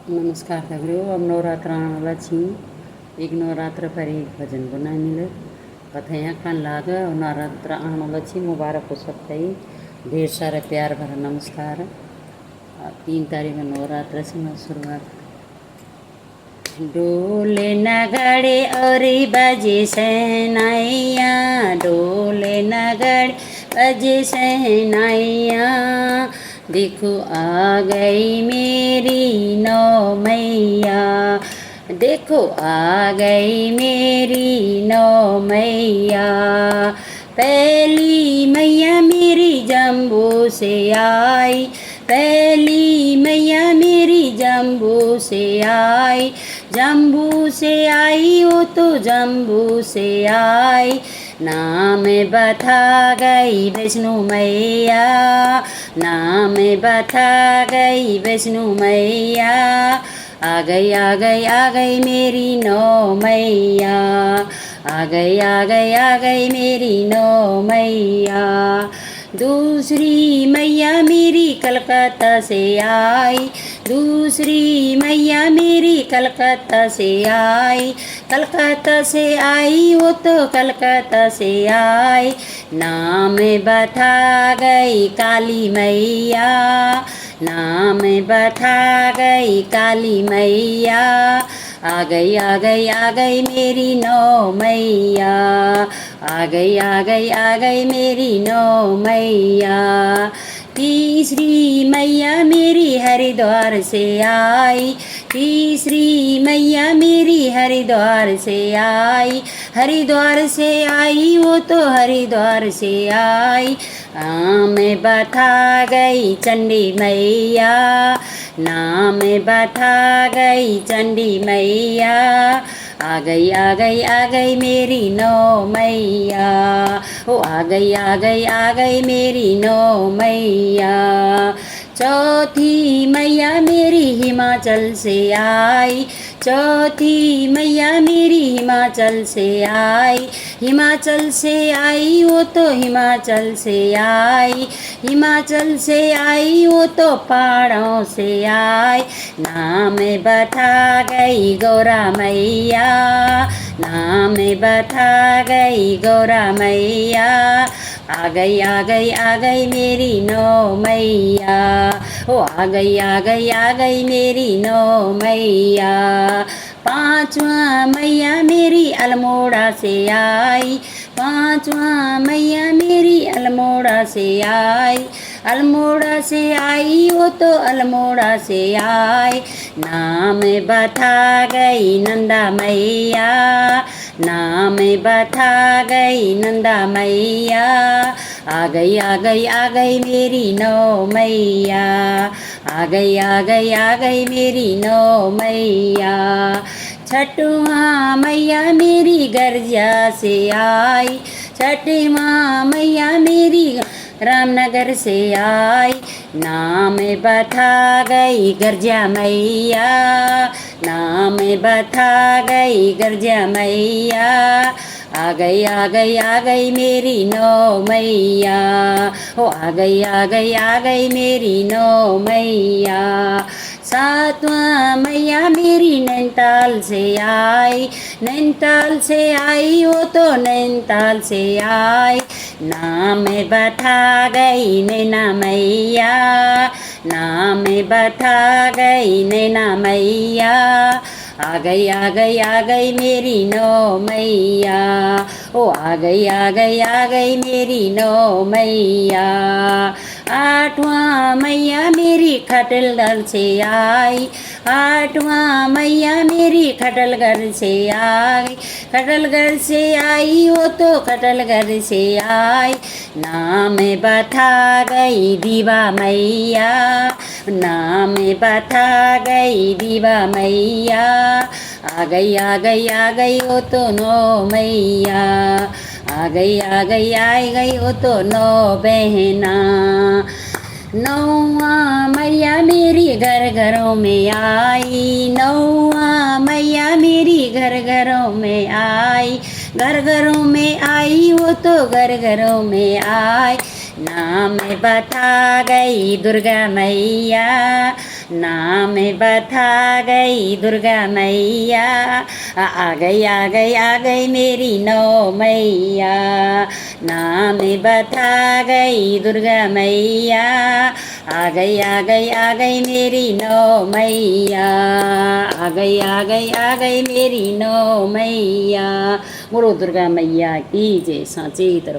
नमस्कार दगड़ियों। अब नवरात्र आने वाला छी। एक नवरात्र पर एक भजन बनाए मिले कथैया खान लागे और नवरात्र आने वाला छी। मुबारक हो सबका ही ढेर सारा प्यार भरा नमस्कार। 3 तारीख में नवरात्र से मैं शुरुआत। डोले नगड़े और बजे सहनाइया, डोले नगड़े बजे सहनाइया, देखो आ गई मेरी नौ मैया, देखो आ गई मेरी नौ मैया। पहली मैया मेरी जम्बू से आई, पहली मैया मेरी जम्बू से आई, जम्बू से आई वो तो जम्बू से आई। नाम बता गई वैष्णो मैया, नाम बता गई वैष्णो मैया। आ गई आ गई आ गई मेरी नौ मैया, आ गई आ गई आ गई मेरी नौ मैया। दूसरी मैया मेरी कलकत्ता से आई, दूसरी मैया मेरी कलकत्ता से आई, कलकत्ता से आई वो तो कलकत्ता से आई। नाम बता गई काली मैया, नाम बता गई काली मैया। आ गई आ गई आ गई मेरी नौ मैया, आ गई आ गई आ गई मेरी नौ मैया। तीसरी मैया मेरी हरिद्वार से आई, तीसरी मैया मेरी हरिद्वार से आई, हरिद्वार से आई वो तो हरिद्वार से आई। नाम बता गई चंडी मैया, नाम बता गई चंडी मैया। आ गई आ गई आ गई मेरी नौ मैया, ओ आ गई आ गई आ गई मेरी नौ मैया। चौथी मैया मेरी हिमाचल से आई, चौथी मैया मेरी हिमाचल से आई, हिमाचल से आई वो तो हिमाचल से आई, हिमाचल से आई वो तो पहाड़ों से आई। नाम बता गई गौरा मैया, नाम बता गई गौरा मैया। आ गई आ गई आ गई मेरी नौ मैया, ओ आ गई आ गई आ गई मेरी नौ मैया। पांचवा मैया मेरी अल्मोड़ा से आई, पांचवा मैया मेरी अल्मोड़ा से आई, अल्मोड़ा से आई वो तो अल्मोड़ा से आई। नाम बता गई नंदा मैया, नाम बता गई नंदा मैया। आ गई आ गई आ गई मेरी नौ मैया, आ गई आ गई आ गई मेरी नौ मैया। छठवा मैया मेरी गर्जिया से आई, छठवा मैया मेरी रामनगर से आई। नाम बता गई गर्जिया मैया, नाम बता गई गर्जिया मैया। आ गई आ गई आ गई मेरी नौ मैया, ओ आ गई आ गई आ गई मेरी नौ मैया। सातवां मैया मेरी नैनीताल से आई, नैनीताल से आई वो तो नैनीताल से आई। नाम बता गई नैना मैया, नाम बता गई नैना मैया। आ गई आ गई आ गई मेरी नौ मैया, ओ आ गई आ गई आ गई मेरी नौ मैया। आठवां मैया मेरी खटलगढ़ से आई, आठवां मैया मेरी खटलगढ़ से आई, खटलगढ़ से आई वो तो खटलगढ़ से आई। नाम बता गई दीवा मैया, नाम बता गई दीवा मैया। आ गई आ गई आ गई वो तो नौ मैया, आ गई आ गई आ गई वो तो नौ बहना। नौवा मैया मेरी घर घरों में आई, नौवा मैया मेरी घर घरों में आई, घर घरों में आई वो तो घर घरों में आई। नाम बता गई दुर्गा मैया, नाम बता गई दुर्गा मैया, आ गई आ गई आ गई मेरी नौ मैया। नाम बता गई दुर्गा मैया, आ गई आ गई आ गई मेरी नौ मैया, आ गई आ गई आ गई मेरी नौ मैया। बोलो दुर्गा मैया की जय। साँचे दरबार।